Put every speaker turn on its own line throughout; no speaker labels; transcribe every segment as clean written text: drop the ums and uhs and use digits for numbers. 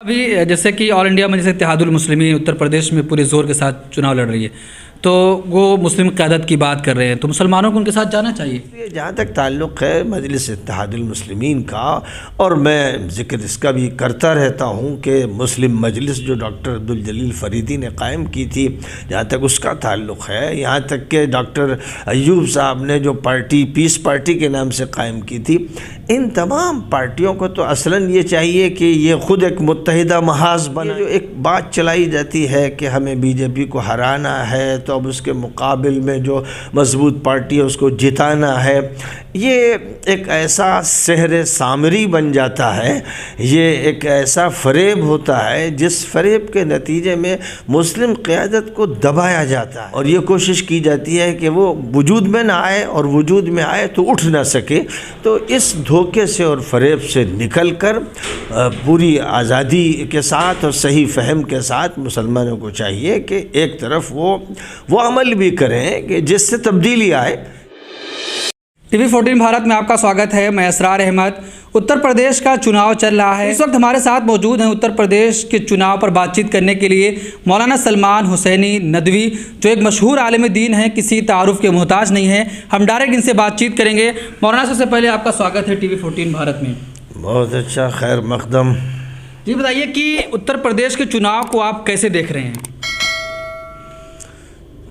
ابھی جیسے کہ آل انڈیا مجلس اتحاد المسلمین اتر پردیش میں پورے زور کے ساتھ چناؤ لڑ رہی ہے، تو وہ مسلم قیادت کی بات کر رہے ہیں، تو مسلمانوں کو ان کے ساتھ جانا چاہیے۔
جہاں تک تعلق ہے مجلس اتحاد المسلمین کا، اور میں ذکر اس کا بھی کرتا رہتا ہوں کہ مسلم مجلس جو ڈاکٹر عبدالجلیل فریدی نے قائم کی تھی، جہاں تک اس کا تعلق ہے، یہاں تک کہ ڈاکٹر ایوب صاحب نے جو پارٹی پیس پارٹی کے نام سے قائم کی تھی، ان تمام پارٹیوں کو تو اصلاً یہ چاہیے کہ یہ خود ایک متحدہ محاذ بنے۔ جو ایک بات چلائی جاتی ہے کہ ہمیں بی جے پی کو ہرانا ہے، تو اب اس کے مقابل میں جو مضبوط پارٹی ہے اس کو جتانا ہے، یہ ایک ایسا سحر سامری بن جاتا ہے، یہ ایک ایسا فریب ہوتا ہے جس فریب کے نتیجے میں مسلم قیادت کو دبایا جاتا ہے، اور یہ کوشش کی جاتی ہے کہ وہ وجود میں نہ آئے، اور وجود میں آئے تو اٹھ نہ سکے۔ تو اس دھوکے سے اور فریب سے نکل کر پوری آزادی کے ساتھ اور صحیح فہم کے ساتھ مسلمانوں کو چاہیے کہ ایک طرف وہ عمل بھی کریں کہ جس سے تبدیلی آئے۔
ٹی وی 14 بھارت میں آپ کا سواگت ہے، میں اسرار احمد۔ اتر پردیش کا چناؤ چل رہا ہے، اس وقت ہمارے ساتھ موجود ہیں اتر پردیش کے چناؤ پر بات چیت کرنے کے لیے مولانا سلمان حسینی ندوی، جو ایک مشہور عالم دین ہیں، کسی تعارف کے محتاج نہیں ہیں۔ ہم ڈائریکٹ ان سے بات چیت کریں گے۔ مولانا سب سے پہلے آپ کا سواگت ہے ٹی وی 14 بھارت میں۔
بہت اچھا، خیر مقدم۔
جی بتائیے کہ اتر پردیش کے چناؤ کو آپ کیسے دیکھ رہے ہیں؟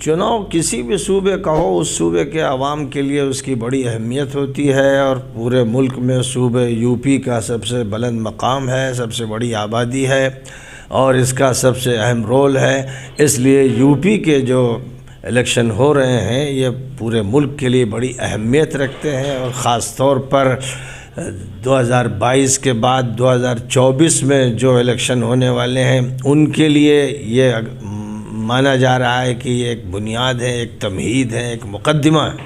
چناؤ کسی بھی صوبے کا ہو، اس صوبے کے عوام کے لیے اس کی بڑی اہمیت ہوتی ہے، اور پورے ملک میں صوبے یو پی کا سب سے بلند مقام ہے، سب سے بڑی آبادی ہے، اور اس کا سب سے اہم رول ہے۔ اس لیے یو پی کے جو الیکشن ہو رہے ہیں یہ پورے ملک کے لیے بڑی اہمیت رکھتے ہیں، اور خاص طور پر 2022 کے بعد 2024 میں جو الیکشن ہونے والے ہیں ان کے لیے یہ مانا جا رہا ہے کہ یہ ایک بنیاد ہے، ایک تمہید ہے، ایک مقدمہ ہے۔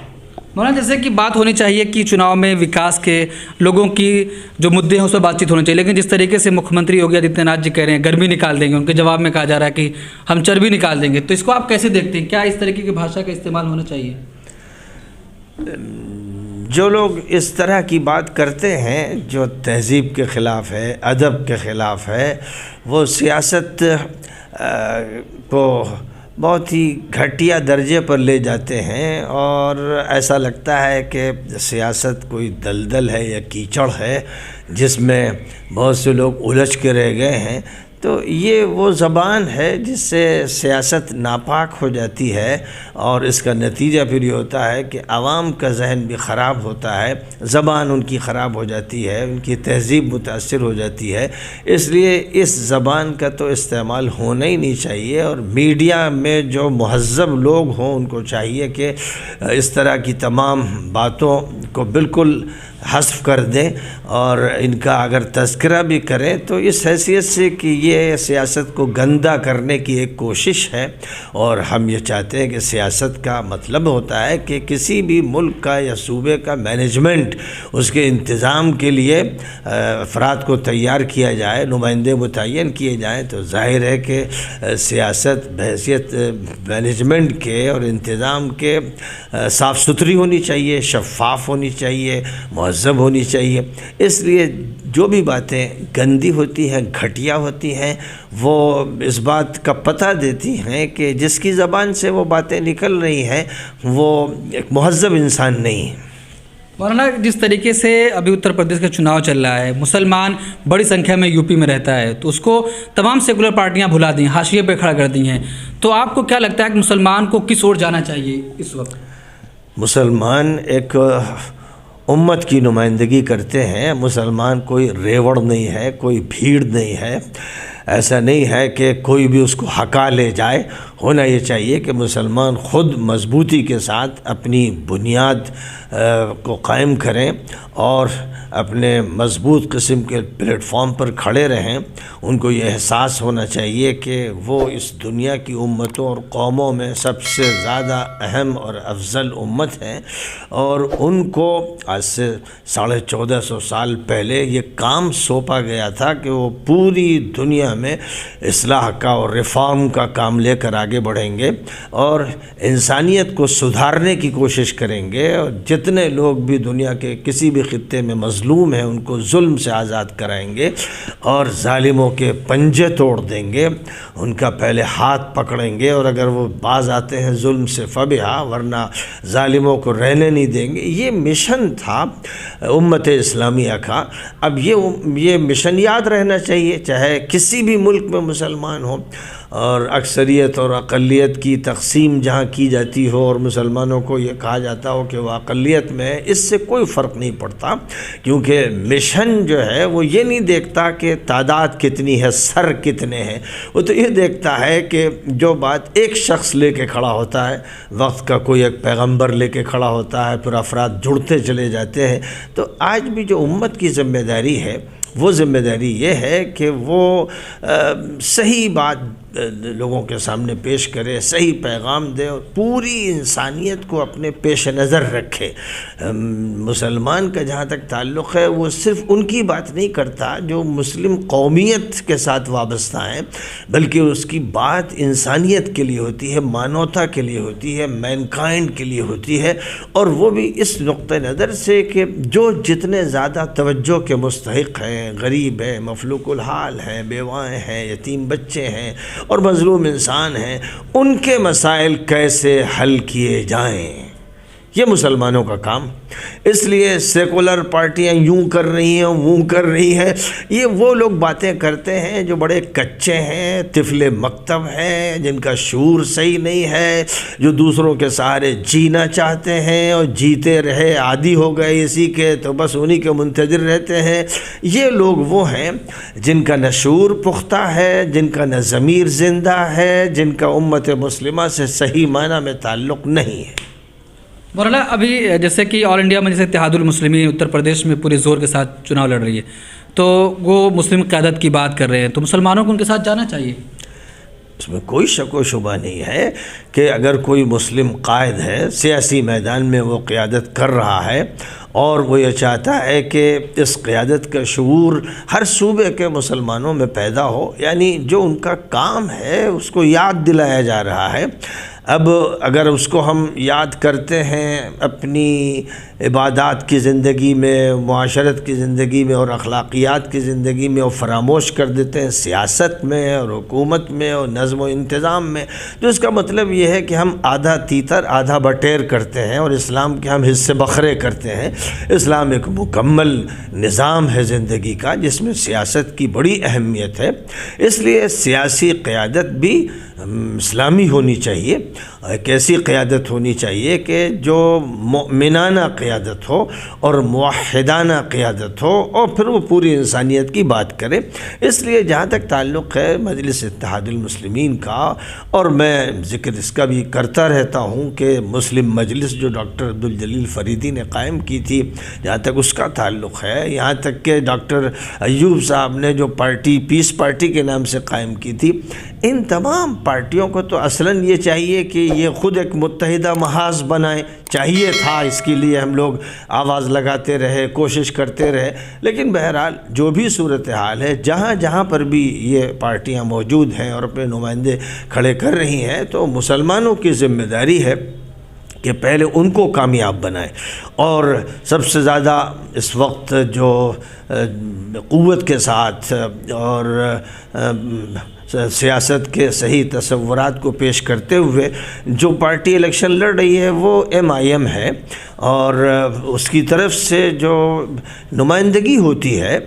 مولانا جیسے کہ بات ہونی چاہیے کہ چناؤ میں وکاس کے لوگوں کی جو مدعے ہیں اس پر بات چیت ہونی چاہیے، لیکن جس طریقے سے مکھیہ منتری یوگی آدتیہ ناتھ جی کہہ رہے ہیں گرمی نکال دیں گے، ان کے جواب میں کہا جا رہا ہے کہ ہم چربی نکال دیں گے، تو اس کو آپ کیسے دیکھتے ہیں؟ کیا اس طریقے کی بھاشا کا استعمال ہونا چاہیے؟
جو لوگ اس طرح کی بات کرتے ہیں جو تہذیب کے خلاف ہے، ادب کے خلاف ہے، وہ سیاست کو بہت ہی گھٹیا درجے پر لے جاتے ہیں، اور ایسا لگتا ہے کہ سیاست کوئی دلدل ہے یا کیچڑ ہے جس میں بہت سے لوگ الجھ کے رہ گئے ہیں۔ تو یہ وہ زبان ہے جس سے سیاست ناپاک ہو جاتی ہے، اور اس کا نتیجہ پھر یہ ہوتا ہے کہ عوام کا ذہن بھی خراب ہوتا ہے، زبان ان کی خراب ہو جاتی ہے، ان کی تہذیب متاثر ہو جاتی ہے۔ اس لیے اس زبان کا تو استعمال ہونا ہی نہیں چاہیے، اور میڈیا میں جو مہذب لوگ ہوں ان کو چاہیے کہ اس طرح کی تمام باتوں کو بالکل حذف کر دیں، اور ان کا اگر تذکرہ بھی کریں تو اس حیثیت سے کہ یہ سیاست کو گندا کرنے کی ایک کوشش ہے، اور ہم یہ چاہتے ہیں کہ سیاست کا مطلب ہوتا ہے کہ کسی بھی ملک کا یا صوبے کا مینجمنٹ، اس کے انتظام کے لیے افراد کو تیار کیا جائے، نمائندے متعین کیے جائیں، تو ظاہر ہے کہ سیاست بحیثیت مینجمنٹ کے اور انتظام کے صاف ستھری ہونی چاہیے، شفاف ہونی چاہیے، مہذب ہونی چاہیے۔ اس لیے جو بھی باتیں گندی ہوتی ہیں، گھٹیا ہوتی ہیں، وہ اس بات کا پتہ دیتی ہیں کہ جس کی زبان سے وہ باتیں نکل رہی ہیں وہ ایک مہذب انسان نہیں ہے۔
مولانا جس طریقے سے ابھی اتر پردیش کا چناؤ چل رہا ہے، مسلمان بڑی سنکھیا میں یو پی میں رہتا ہے، تو اس کو تمام سیکولر پارٹیاں بھلا دی ہیں، حاشیے پہ کھڑا کر دی ہیں، تو آپ کو کیا لگتا ہے کہ مسلمان کو کس اور جانا چاہیے اس وقت؟
مسلمان ایک امت کی نمائندگی کرتے ہیں، مسلمان کوئی ریوڑ نہیں ہے، کوئی بھیڑ نہیں ہے، ایسا نہیں ہے کہ کوئی بھی اس کو ہکا لے جائے۔ ہونا یہ چاہیے کہ مسلمان خود مضبوطی کے ساتھ اپنی بنیاد کو قائم کریں، اور اپنے مضبوط قسم کے پلیٹ فارم پر کھڑے رہیں۔ ان کو یہ احساس ہونا چاہیے کہ وہ اس دنیا کی امتوں اور قوموں میں سب سے زیادہ اہم اور افضل امت ہیں، اور ان کو آج سے 1450 سال پہلے یہ کام سونپا گیا تھا کہ وہ پوری دنیا میں اصلاح کا اور ریفارم کا کام لے کر آگے بڑھیں گے اور انسانیت کو سدھارنے کی کوشش کریں گے، اور جتنے لوگ بھی دنیا کے کسی بھی خطے میں مظلوم ہیں ان کو ظلم سے آزاد کرائیں گے اور ظالموں کے پنجے توڑ دیں گے، ان کا پہلے ہاتھ پکڑیں گے، اور اگر وہ باز آتے ہیں ظلم سے فبہا، ورنہ ظالموں کو رہنے نہیں دیں گے۔ یہ مشن تھا امت اسلامیہ کا۔ اب یہ مشن یاد رہنا چاہیے، چاہے کسی بھی ملک میں مسلمان ہوں، اور اکثریت اور اقلیت کی تقسیم جہاں کی جاتی ہو اور مسلمانوں کو یہ کہا جاتا ہو کہ وہ اقلیت میں ہے، اس سے کوئی فرق نہیں پڑتا، کیونکہ مشن جو ہے وہ یہ نہیں دیکھتا کہ تعداد کتنی ہے، سر کتنے ہیں، وہ تو یہ دیکھتا ہے کہ جو بات ایک شخص لے کے کھڑا ہوتا ہے، وقت کا کوئی ایک پیغمبر لے کے کھڑا ہوتا ہے، پھر افراد جڑتے چلے جاتے ہیں۔ تو آج بھی جو امت کی ذمہ داری ہے، وہ ذمہ داری یہ ہے کہ وہ صحیح بات لوگوں کے سامنے پیش کرے، صحیح پیغام دے اور پوری انسانیت کو اپنے پیش نظر رکھے۔ مسلمان کا جہاں تک تعلق ہے، وہ صرف ان کی بات نہیں کرتا جو مسلم قومیت کے ساتھ وابستہ ہیں، بلکہ اس کی بات انسانیت کے لیے ہوتی ہے، مانوتا کے لیے ہوتی ہے، مینکائنڈ کے لیے ہوتی ہے، اور وہ بھی اس نقطہ نظر سے کہ جو جتنے زیادہ توجہ کے مستحق ہیں، غریب ہیں، مفلوک الحال ہیں، بیوائیں ہیں، یتیم بچے ہیں اور مظلوم انسان ہیں، ان کے مسائل کیسے حل کیے جائیں، یہ مسلمانوں کا کام۔ اس لیے سیکولر پارٹیاں یوں کر رہی ہیں، وہ کر رہی ہیں، یہ وہ لوگ باتیں کرتے ہیں جو بڑے کچے ہیں، طفل مکتب ہیں، جن کا شعور صحیح نہیں ہے، جو دوسروں کے سہارے جینا چاہتے ہیں اور جیتے رہے، عادی ہو گئے اسی کے، تو بس انہی کے منتظر رہتے ہیں۔ یہ لوگ وہ ہیں جن کا نہ شعور پختہ ہے، جن کا نہ ضمیر زندہ ہے، جن کا امت مسلمہ سے صحیح معنی میں تعلق نہیں ہے۔
مولانا، ابھی جیسے کہ آل انڈیا مجلس اتحاد المسلمین اتر پردیش میں پورے زور کے ساتھ چناؤ لڑ رہی ہے، تو وہ مسلم قیادت کی بات کر رہے ہیں، تو مسلمانوں کو ان کے ساتھ جانا چاہیے؟
اس میں کوئی شک و شبہ نہیں ہے کہ اگر کوئی مسلم قائد ہے، سیاسی میدان میں وہ قیادت کر رہا ہے اور وہ یہ چاہتا ہے کہ اس قیادت کا شعور ہر صوبے کے مسلمانوں میں پیدا ہو، یعنی جو ان کا کام ہے اس کو یاد دلایا جا رہا ہے۔ اب اگر اس کو ہم یاد کرتے ہیں اپنی عبادات کی زندگی میں، معاشرت کی زندگی میں اور اخلاقیات کی زندگی میں، اور فراموش کر دیتے ہیں سیاست میں اور حکومت میں اور نظم و انتظام میں، تو اس کا مطلب یہ ہے کہ ہم آدھا تیتر آدھا بٹیر کرتے ہیں اور اسلام کے ہم حصے بکھرے کرتے ہیں۔ اسلام ایک مکمل نظام ہے زندگی کا، جس میں سیاست کی بڑی اہمیت ہے، اس لیے سیاسی قیادت بھی اسلامی ہونی چاہیے، ایک ایسی قیادت ہونی چاہیے کہ جو مؤمنانہ قیادت ہو اور موحدانہ قیادت ہو، اور پھر وہ پوری انسانیت کی بات کرے۔ اس لیے جہاں تک تعلق ہے مجلس اتحاد المسلمین کا، اور میں ذکر اس کا بھی کرتا رہتا ہوں کہ مسلم مجلس جو ڈاکٹر عبدالجلیل فریدی نے قائم کی تھی، جہاں تک اس کا تعلق ہے، یہاں تک کہ ڈاکٹر ایوب صاحب نے جو پارٹی پیس پارٹی کے نام سے قائم کی تھی، ان تمام پارٹیوں کو تو اصلاً یہ چاہیے کہ یہ خود ایک متحدہ محاذ بنائیں، چاہیے تھا، اس کے لیے ہم لوگ آواز لگاتے رہے، کوشش کرتے رہے، لیکن بہرحال جو بھی صورتحال ہے، جہاں جہاں پر بھی یہ پارٹیاں موجود ہیں اور اپنے نمائندے کھڑے کر رہی ہیں، تو مسلمانوں کی ذمہ داری ہے کہ پہلے ان کو کامیاب بنائیں، اور سب سے زیادہ اس وقت جو قوت کے ساتھ اور سیاست کے صحیح تصورات کو پیش کرتے ہوئے جو پارٹی الیکشن لڑ رہی ہے وہ MIM ہے، اور اس کی طرف سے جو نمائندگی ہوتی ہے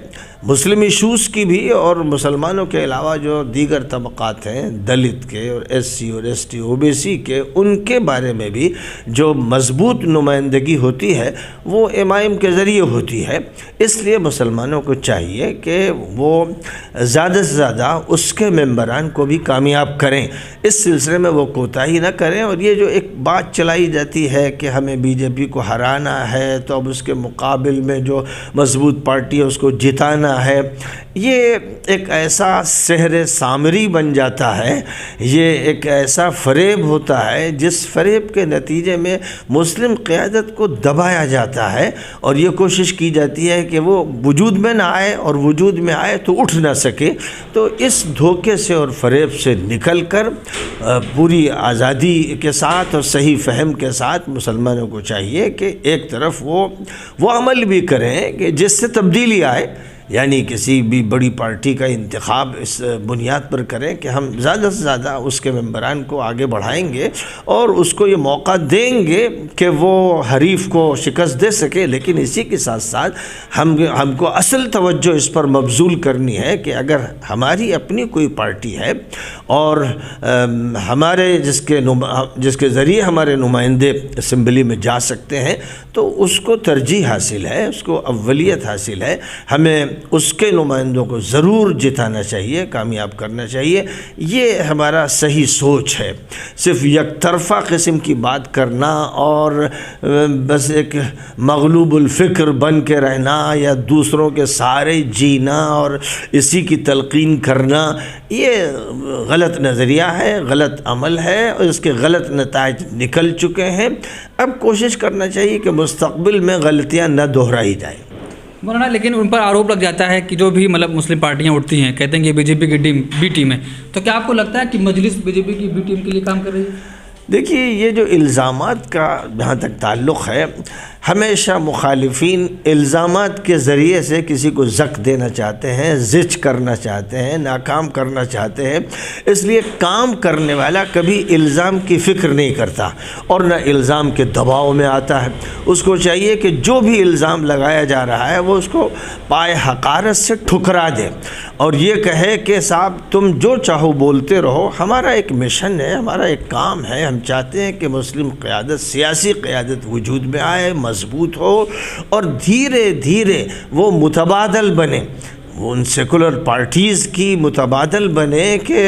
مسلم ایشوز کی بھی، اور مسلمانوں کے علاوہ جو دیگر طبقات ہیں، دلت کے اور SC اور ST OBC کے، ان کے بارے میں بھی جو مضبوط نمائندگی ہوتی ہے وہ MIM کے ذریعے ہوتی ہے۔ اس لیے مسلمانوں کو چاہیے کہ وہ زیادہ سے زیادہ اس کے ممبران کو بھی کامیاب کریں، اس سلسلے میں وہ کوتاہی نہ کریں۔ اور یہ جو ایک بات چلائی جاتی ہے کہ ہمیں BJP کو ہرانا ہے، تو اب اس کے مقابل میں جو مضبوط پارٹی ہے اس کو جتانا کرنا ہے، یہ ایک ایسا سحر سامری بن جاتا ہے، یہ ایک ایسا فریب ہوتا ہے جس فریب کے نتیجے میں مسلم قیادت کو دبایا جاتا ہے اور یہ کوشش کی جاتی ہے کہ وہ وجود میں نہ آئے، اور وجود میں آئے تو اٹھ نہ سکے۔ تو اس دھوکے سے اور فریب سے نکل کر پوری آزادی کے ساتھ اور صحیح فہم کے ساتھ مسلمانوں کو چاہیے کہ ایک طرف وہ عمل بھی کریں کہ جس سے تبدیلی آئے، یعنی کسی بھی بڑی پارٹی کا انتخاب اس بنیاد پر کریں کہ ہم زیادہ سے زیادہ اس کے ممبران کو آگے بڑھائیں گے اور اس کو یہ موقع دیں گے کہ وہ حریف کو شکست دے سکے، لیکن اسی کے ساتھ ساتھ ہم کو اصل توجہ اس پر مبذول کرنی ہے کہ اگر ہماری اپنی کوئی پارٹی ہے اور ہمارے جس کے ذریعے ہمارے نمائندے اسمبلی میں جا سکتے ہیں تو اس کو ترجیح حاصل ہے، اس کو اولیت حاصل ہے، ہمیں اس کے نمائندوں کو ضرور جتانا چاہیے، کامیاب کرنا چاہیے۔ یہ ہمارا صحیح سوچ ہے۔ صرف یک طرفہ قسم کی بات کرنا اور بس ایک مغلوب الفکر بن کے رہنا یا دوسروں کے سارے جینا اور اسی کی تلقین کرنا، یہ غلط نظریہ ہے، غلط عمل ہے اور اس کے غلط نتائج نکل چکے ہیں۔ اب کوشش کرنا چاہیے کہ مستقبل میں غلطیاں نہ دہرائی جائیں۔
مولانا لیکن ان پر آروپ لگ جاتا ہے کہ جو بھی مسلم پارٹیاں اٹھتی ہیں کہتے ہیں کہ بی جے پی کی ٹیم بی ٹیم ہے، تو کیا آپ کو لگتا ہے کہ مجلس بی جے پی کی بی ٹیم کے لیے کام کر رہی ہے؟
دیکھیے، یہ جو الزامات کا جہاں تک تعلق ہے، ہمیشہ مخالفین الزامات کے ذریعے سے کسی کو زک دینا چاہتے ہیں، زچ کرنا چاہتے ہیں، ناکام کرنا چاہتے ہیں۔ اس لیے کام کرنے والا کبھی الزام کی فکر نہیں کرتا اور نہ الزام کے دباؤ میں آتا ہے۔ اس کو چاہیے کہ جو بھی الزام لگایا جا رہا ہے وہ اس کو پائے حقارت سے ٹھکرا دے اور یہ کہے کہ صاحب تم جو چاہو بولتے رہو، ہمارا ایک مشن ہے، ہمارا ایک کام ہے، ہم چاہتے ہیں کہ مسلم قیادت، سیاسی قیادت وجود میں آئے، مضبوط ہو اور دھیرے دھیرے وہ متبادل بنے، ان سیکولر پارٹیز کی متبادل بنے کہ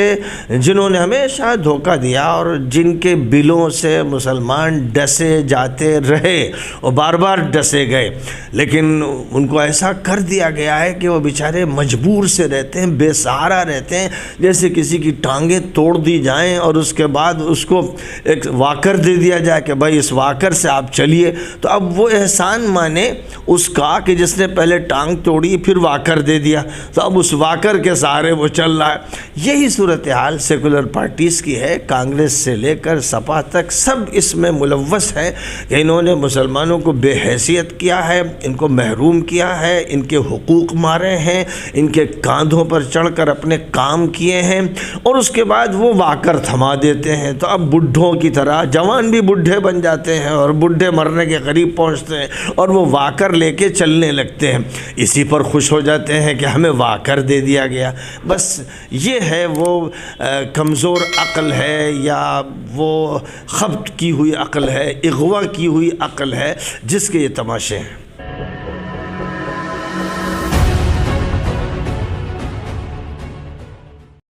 جنہوں نے ہمیشہ دھوکہ دیا اور جن کے بلوں سے مسلمان ڈسے جاتے رہے اور بار بار ڈسے گئے، لیکن ان کو ایسا کر دیا گیا ہے کہ وہ بیچارے مجبور سے رہتے ہیں، بے سہارا رہتے ہیں، جیسے کسی کی ٹانگیں توڑ دی جائیں اور اس کے بعد اس کو ایک واکر دے دیا جائے کہ بھائی اس واکر سے آپ چلیے۔ تو اب وہ احسان مانے اس کا کہ جس نے پہلے ٹانگ توڑی پھر واکر دے دیا، تو اب اس واکر کے سہارے وہ چل رہا ہے۔ یہی صورتحال سیکولر پارٹیز کی ہے، کانگریس سے لے کر سپا تک سب اس میں ملوث ہے کہ انہوں نے مسلمانوں کو بے حیثیت کیا ہے، ان کو محروم کیا ہے، ان کے حقوق مارے ہیں، ان کے کاندھوں پر چڑھ کر اپنے کام کیے ہیں اور اس کے بعد وہ واکر تھما دیتے ہیں۔ تو اب بڈھوں کی طرح جوان بھی بڈھے بن جاتے ہیں اور بڈھے مرنے کے قریب پہنچتے ہیں اور وہ واکر لے کے چلنے لگتے ہیں، اسی پر خوش ہو جاتے ہیں کہ ہمیں واکر دے دیا گیا۔ بس یہ ہے وہ کمزور عقل ہے یا وہ خبط کی ہوئی عقل ہے، اغوا کی ہوئی عقل ہے جس کے یہ تماشے ہیں۔